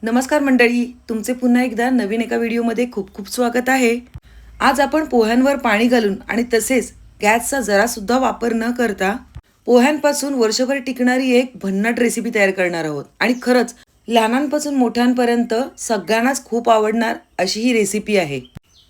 नमस्कार मंडळी, तुमचे पुन्हा एकदा नवीन एका व्हिडिओमध्ये खूप खूप स्वागत आहे. आज आपण पोह्यांवर पाणी घालून आणि तसेच गॅसचा जरासुद्धा वापर न करता पोह्यांपासून वर्षभर टिकणारी एक भन्नाट रेसिपी तयार करणार आहोत. आणि खरंच लहानांपासून मोठ्यांपर्यंत सगळ्यांनाच खूप आवडणार अशी ही रेसिपी आहे.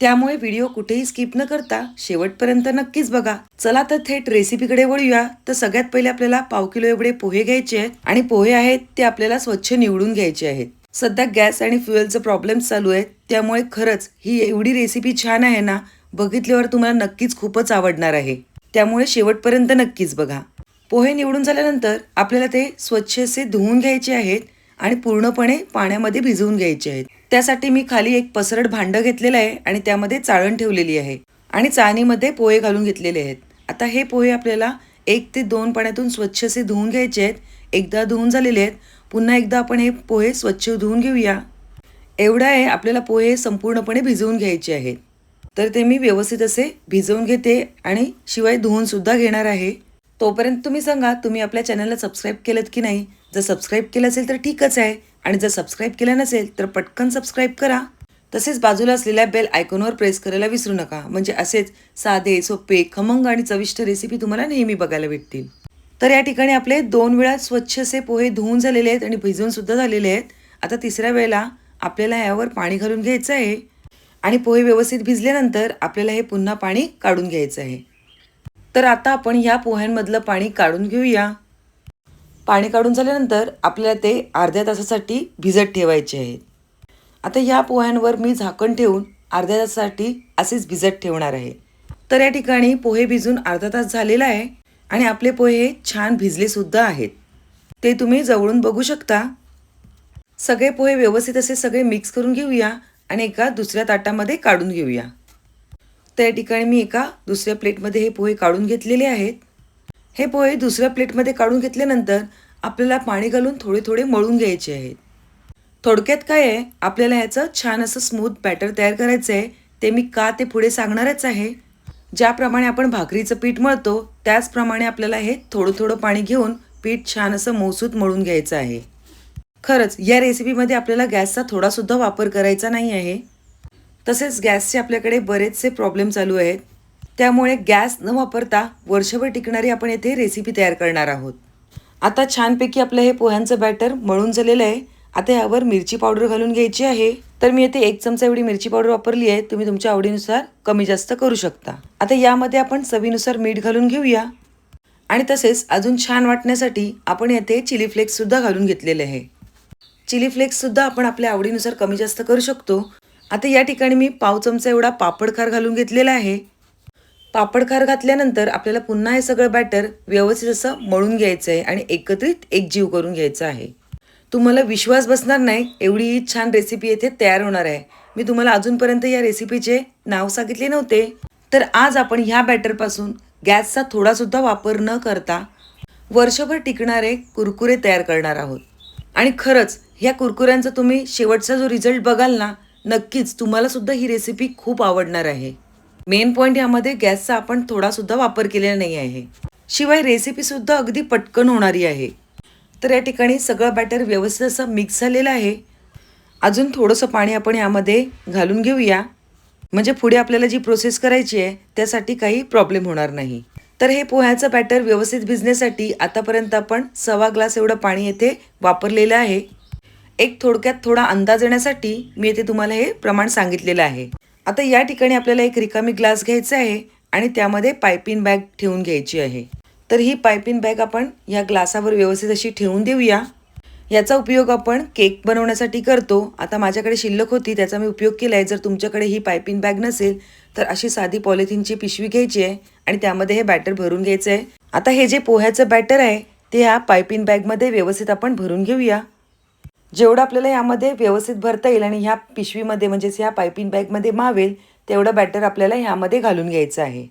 त्यामुळे व्हिडिओ कुठेही स्किप न करता शेवटपर्यंत नक्कीच बघा. चला तर थेट रेसिपीकडे वळूया. तर सगळ्यात पहिले आपल्याला पाव किलो एवढे पोहे घ्यायचे आहेत आणि पोहे आहेत ते आपल्याला स्वच्छ निवडून घ्यायचे आहेत. सध्या गॅस आणि फ्युएलचं प्रॉब्लेम चालू आहे, त्यामुळे खरंच ही एवढी रेसिपी छान आहे ना, बघितल्यावर तुम्हाला नक्कीच खूपच आवडणार आहे. त्यामुळे शेवटपर्यंत नक्कीच बघा. पोहे निवडून झाल्यानंतर आपल्याला ते स्वच्छसे धुवून घ्यायचे आहेत आणि पूर्णपणे पाण्यामध्ये भिजवून घ्यायचे आहेत. त्यासाठी मी खाली एक पसरट भांडं घेतलेलं आहे आणि त्यामध्ये चाळण ठेवलेली आहे आणि चाळणीमध्ये पोहे घालून घेतलेले आहेत. आता हे पोहे आपल्याला 1 ते 2 पाण्यातून स्वच्छसे धुवून घ्यायचे आहेत. एकदा धुवून झालेले आहेत, पुन्हा एकदा आपण हे पोहे स्वच्छ धुवून घेऊया. एवढं आहे, आपल्याला पोहे संपूर्णपणे भिजवून घ्यायचे आहेत. तर ते मी व्यवस्थित असे भिजवून घेते आणि शिवाय धुवून सुद्धा घेणार आहे. तोपर्यंत तुम्ही सांगा, तुम्ही आपल्या चॅनलला सबस्क्राईब केलं की नाही? जर सबस्क्राईब केलं असेल तर ठीकच आहे, आणि जर सबस्क्राईब केलं नसेल तर पटकन सबस्क्राईब करा. तसेच बाजूला असलेल्या बेल आयकॉनवर प्रेस करायला विसरू नका, म्हणजे असेच साधे, सोपे, खमंग आणि चविष्ट रेसिपी तुम्हाला नेहमी बघायला भेटतील. तर या ठिकाणी आपले 2 वेळा स्वच्छ असे पोहे धुवून झालेले आहेत आणि भिजवून सुद्धा झालेले आहेत. आता तिसऱ्या वेळेला आपल्याला यावर पाणी घालून घ्यायचं आहे आणि पोहे व्यवस्थित भिजल्यानंतर आपल्याला हे पुन्हा पाणी काढून घ्यायचं आहे. तर आता आपण या पोह्यांमधलं पाणी काढून घेऊया. पाणी काढून झाल्यानंतर आपल्याला ते अर्ध्या तासासाठी भिजत ठेवायचे आहेत. आता या पोह्यांवर मी झाकण ठेवून अर्ध्या तासासाठी असेच भिजत ठेवणार आहे. तर या ठिकाणी पोहे भिजून अर्धा तास झालेला आहे आणि आपले पोहे छान भिजले सुद्धा आहेत. ते तुम्ही जवळून बघू शकता. सगळे पोहे व्यवस्थित असे सगळे मिक्स करून घेऊया आणि एका दुसऱ्या ताटामध्ये काढून घेऊया. तर या ठिकाणी मी एका दुसऱ्या प्लेटमध्ये हे पोहे काढून घेतलेले आहेत. हे पोहे दुसऱ्या प्लेटमध्ये काढून घेतल्यानंतर आपल्याला पाणी घालून थोडे थोडे मळून घ्यायचे आहेत. थोडक्यात काय आहे, आपल्याला ह्याचं छान असं स्मूथ बॅटर तयार करायचं आहे. ते मी का ते पुढे सांगणारच आहे. ज्याप्रमाणे आपण भाकरीचं पीठ मळतो त्याचप्रमाणे आपल्याला हे थोडं थोडं पाणी घेऊन पीठ छान असं मौसूत मळून घ्यायचं आहे. खरंच या रेसिपीमध्ये आपल्याला गॅसचा थोडासुद्धा वापर करायचा नाही आहे. तसेच गॅसचे आपल्याकडे बरेचसे प्रॉब्लेम चालू आहेत, त्यामुळे गॅस न वापरता वर्षभर टिकणारी आपण येथे रेसिपी तयार करणार आहोत. आता छानपैकी आपलं हे पोह्यांचं बॅटर मळून झालेलं आहे. आता यावर मिरची पावडर घालून घ्यायची आहे. तर मी येथे 1 चमचा एवढी मिरची पावडर वापरली आहे. तुम्ही तुमच्या आवडीनुसार कमी जास्त करू शकता. आता यामध्ये आपण चवीनुसार मीठ घालून घेऊया आणि तसेच अजून छान वाटण्यासाठी आपण येथे चिली फ्लेक्स सुद्धा घालून घेतलेले आहे. चिली फ्लेक्स सुद्धा आपण आपल्या आवडीनुसार कमी जास्त करू शकतो. आता या ठिकाणी मी पाव चमचा एवढा पापडखार घालून घेतलेला आहे. पापडखार घातल्यानंतर आपल्याला पुन्हा हे सगळं बॅटर व्यवस्थित असं मळून घ्यायचं आहे आणि एकत्रित एकजीव करून घ्यायचा आहे. तुम्हाला विश्वास बसणार नाही, एवढी छान रेसिपी येथे तयार होणार आहे. मी तुम्हाला अजूनपर्यंत या रेसिपीचे नाव सांगितले नव्हते. तर आज आपण ह्या बॅटरपासून गॅसचा थोडासुद्धा वापर न करता वर्षभर टिकणारे कुरकुरे तयार करणार आहोत. आणि खरंच ह्या कुरकुऱ्यांचा तुम्ही शेवटचा जो रिझल्ट बघाल ना, नक्कीच तुम्हाला सुद्धा ही रेसिपी खूप आवडणार आहे. मेन पॉईंट यामध्ये गॅसचा आपण थोडासुद्धा वापर केलेला नाही आहे. शिवाय रेसिपीसुद्धा अगदी पटकन होणारी आहे. तर या ठिकाणी सगळं बॅटर व्यवस्थित असं मिक्स झालेलं आहे. अजून थोडंसं पाणी आपण यामध्ये घालून घेऊया, म्हणजे पुढे आपल्याला जी प्रोसेस करायची आहे त्यासाठी काही प्रॉब्लेम होणार नाही. तर हे पोह्याचं बॅटर व्यवस्थित भिजण्यासाठी आतापर्यंत आपण 1.25 ग्लास एवढं पाणी येथे वापरलेलं आहे. एक थोडक्यात थोडा अंदाज येण्यासाठी मी येथे तुम्हाला हे प्रमाण सांगितलेलं आहे. आता या ठिकाणी आपल्याला एक रिकामी ग्लास घ्यायचा आहे आणि त्यामध्ये पायपिंग बॅग ठेवून घ्यायची आहे. तर ही पायपिंग बॅग आपण या ग्लासावर व्यवस्थित अशी ठेवून देऊया. याचा उपयोग आपण केक बनवण्यासाठी करतो. आता माझ्याकडे शिल्लक होती त्याचा मी उपयोग केला आहे. जर तुमच्याकडे ही पायपिंग बॅग नसेल तर अशी साधी पॉलिथिनची पिशवी घ्यायची आहे आणि त्यामध्ये हे बॅटर भरून घ्यायचं आहे. आता हे जे पोह्याचं बॅटर आहे ते ह्या पायपिंग बॅगमध्ये व्यवस्थित आपण भरून घेऊया. जेवढं आपल्याला यामध्ये व्यवस्थित भरता येईल आणि ह्या पिशवीमध्ये म्हणजेच ह्या पायपिंग बॅगमध्ये मावेल तेवढं बॅटर आपल्याला ह्यामध्ये घालून घ्यायचं आहे.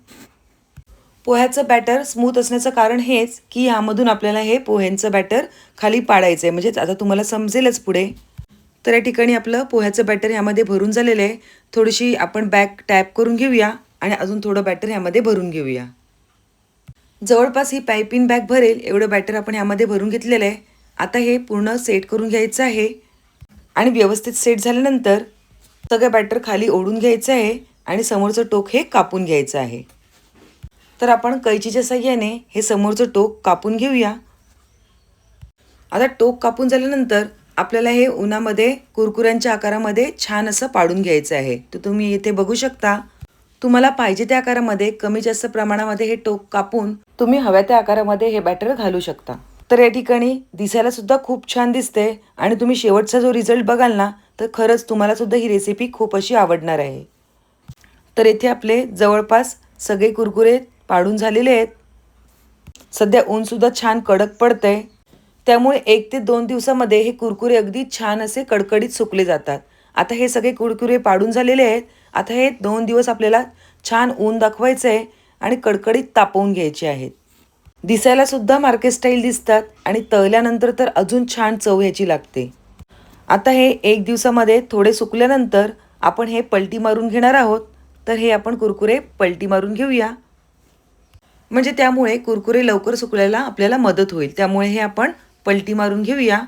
पोह्याचं बॅटर स्मूथ असण्याचं कारण हेच की ह्यामधून आपल्याला हे पोह्यांचं बॅटर खाली पाडायचं आहे, म्हणजेच आता तुम्हाला समजेलच पुढे. तर या ठिकाणी आपलं पोह्याचं बॅटर ह्यामध्ये भरून झालेलं आहे. थोडीशी आपण बॅग टॅप करून घेऊया आणि अजून थोडं बॅटर ह्यामध्ये भरून घेऊया. जवळपास ही पायपिंग बॅग भरेल एवढं बॅटर आपण ह्यामध्ये भरून घेतलेलं आहे. आता हे पूर्ण सेट करून घ्यायचं आहे. आणि व्यवस्थित सेट झाल्यानंतर सगळं बॅटर खाली ओढून घ्यायचं आहे आणि समोरचं टोक हे कापून घ्यायचं आहे. तर आपण कैचीच्या साहाय्याने हे समोरचं टोक कापून घेऊया. आता टोक कापून झाल्यानंतर आपल्याला हे उन्हामध्ये कुरकुऱ्यांच्या आकारामध्ये छान असं पाडून घ्यायचं आहे. तर तुम्ही इथे बघू शकता, तुम्हाला पाहिजे त्या आकारामध्ये कमी जास्त प्रमाणामध्ये हे टोक कापून तुम्ही हव्या त्या आकारामध्ये हे बॅटर घालू शकता. तर या ठिकाणी दिसायला सुद्धा खूप छान दिसते आणि तुम्ही शेवटचा जो रिझल्ट बघाल ना, तर खरंच तुम्हाला सुद्धा ही रेसिपी खूप अशी आवडणार आहे. तर इथे आपले जवळपास सगळे कुरकुरे पाडून झालेले आहेत. सध्या ऊन सुद्धा छान कडक पडतंय, त्यामुळे 1 ते 2 दिवसामध्ये हे कुरकुरे अगदी छान असे कडकडीत सुकले जातात. आता हे सगळे कुरकुरे पाडून झालेले आहेत. आता हे 2 दिवस आपल्याला छान ऊन दाखवायचं आहे आणि कडकडीत तापवून घ्यायचे आहेत. दिसायला सुद्धा मार्केट स्टाईल दिसतात आणि तळल्यानंतर तर अजून छान चव ह्याची लागते. आता हे 1 दिवसामध्ये थोडे सुकल्यानंतर आपण हे पलटी मारून घेणार आहोत. तर हे आपण कुरकुरे पलटी मारून घेऊया, म्हणजे त्यामुळे कुरकुरे लवकर सुकल्याला आपल्याला मदत होईल. त्यामुळे हे आपण पलटी मारून घेऊया.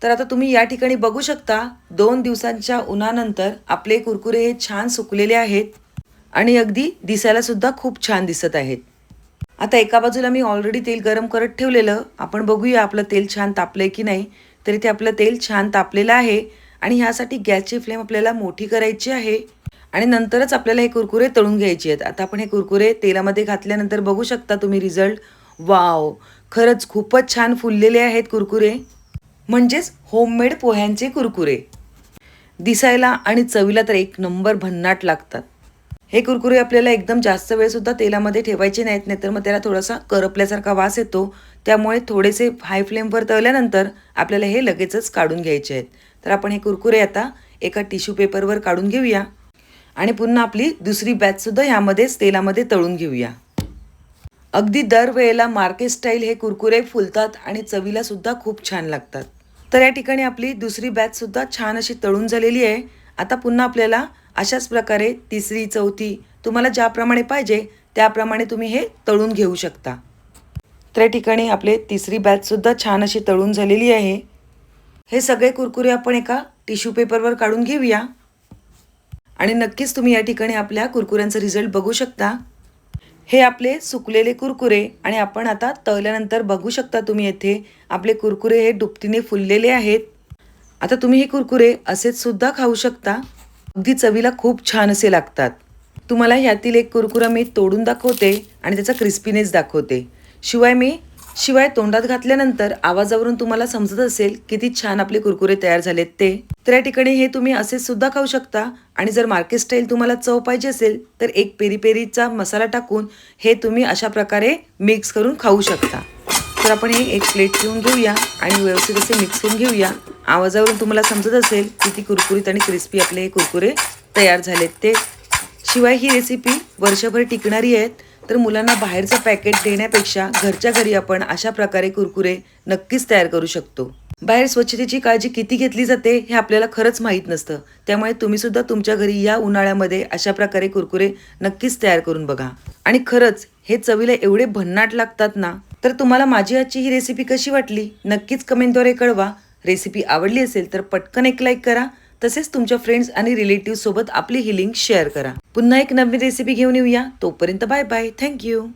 तर आता तुम्ही या ठिकाणी बघू शकता, 2 दिवसांच्या उन्हानंतर आपले कुरकुरे हे छान सुकलेले आहेत आणि अगदी दिसायला सुद्धा खूप छान दिसत आहेत. आता एका बाजूला मी ऑलरेडी तेल गरम करत ठेवलेलं, आपण बघूया आपलं तेल छान तापलंय की नाही. तर इथे आपलं तेल छान तापलेलं आहे आणि ह्यासाठी गॅसची फ्लेम आपल्याला मोठी करायची आहे आणि नंतरच आपल्याला हे कुरकुरे तळून घ्यायचे आहेत. आता आपण हे कुरकुरे तेलामध्ये घातल्यानंतर बघू शकता तुम्ही रिझल्ट. वाव, खरंच खूपच छान फुललेले आहेत कुरकुरे, म्हणजेच होममेड पोह्यांचे कुरकुरे. दिसायला आणि चवीला तर एक नंबर भन्नाट लागतात. हे कुरकुरे आपल्याला एकदम जास्त वेळ सुद्धा तेलामध्ये ठेवायचे नाहीत, नाहीतर मग त्याला थोडासा करपल्यासारखा वास येतो. त्यामुळे थोडेसे हाय फ्लेमवर तळल्यानंतर आपल्याला हे लगेचच काढून घ्यायचे आहेत. तर आपण हे कुरकुरे आता एका टिश्यू पेपरवर काढून घेऊया आणि पुन्हा आपली दुसरी बॅच सुद्धा ह्यामध्येच तेलामध्ये तळून घेऊया. अगदी दरवेळेला मार्केट स्टाईल हे कुरकुरे फुलतात आणि चवीला सुद्धा खूप छान लागतात. तर या ठिकाणी आपली दुसरी बॅच सुद्धा छान अशी तळून झालेली आहे. आता पुन्हा आपल्याला अशाच प्रकारे तिसरी, चौथी तुम्हाला ज्याप्रमाणे पाहिजे त्याप्रमाणे तुम्ही हे तळून घेऊ शकता. तर या ठिकाणी आपले तिसरी बॅच सुद्धा छान अशी तळून झालेली आहे. हे सगळे कुरकुरे आपण एका टिश्यू पेपरवर काढून घेऊया आणि नक्कीच तुम्ही या ठिकाणी आपल्या कुरकुऱ्यांचा रिझल्ट बघू शकता. हे आपले सुकलेले कुरकुरे आणि आपण आता तळल्यानंतर बघू शकता तुम्ही येथे आपले कुरकुरे हे दुपटीने फुललेले आहेत. आता तुम्ही हे कुरकुरे असेच सुद्धा खाऊ शकता. अगदी चवीला खूप छान असे लागतात. तुम्हाला ह्यातील एक कुरकुरा मी तोडून दाखवते आणि त्याचा क्रिस्पीनेस दाखवते. शिवाय तोंडात घातल्यानंतर आवाजावरून तुम्हाला समजत असेल किती छान आपले कुरकुरे तयार झालेत ते. तर या ठिकाणी हे तुम्ही असेच सुद्धा खाऊ शकता आणि जर मार्केट स्टाईल तुम्हाला चव पाहिजे असेल तर एक पेरी पेरीचा मसाला टाकून हे तुम्ही अशा प्रकारे मिक्स करून खाऊ शकता. तर आपण हे एक प्लेट घेऊन घेऊया आणि व्यवस्थित असे मिक्स करून घेऊया. आवाजावरून तुम्हाला समजत असेल किती कुरकुरीत आणि क्रिस्पी आपले हे कुरकुरे तयार झालेत ते. शिवाय ही रेसिपी वर्षभर टिकणारी आहेत. तर मुलांना बाहेरचं पॅकेट देण्यापेक्षा घरच्या घरी आपण अशा प्रकारे कुरकुरे नक्कीच तयार करू शकतो. बाहेर स्वच्छतेची काळजी किती घेतली जाते हे आपल्याला खरंच माहीत नसतं. त्यामुळे तुम्ही सुद्धा तुमच्या घरी या उन्हाळ्यामध्ये अशा प्रकारे कुरकुरे नक्कीच तयार करून बघा आणि खरंच हे चवीला एवढे भन्नाट लागतात ना. तर तुम्हाला माझी आजची ही रेसिपी कशी वाटली नक्कीच कमेंटद्वारे कळवा. रेसिपी आवडली असेल तर पटकन एक लाईक करा. तसेच तुमच्या फ्रेंड्स आणि रिलेटिव्ह सोबत आपली ही लिंक शेअर करा. पुन्हा एक नवीन रेसिपी घेऊन येऊया. तोपर्यंत बाय बाय. थँक्यू.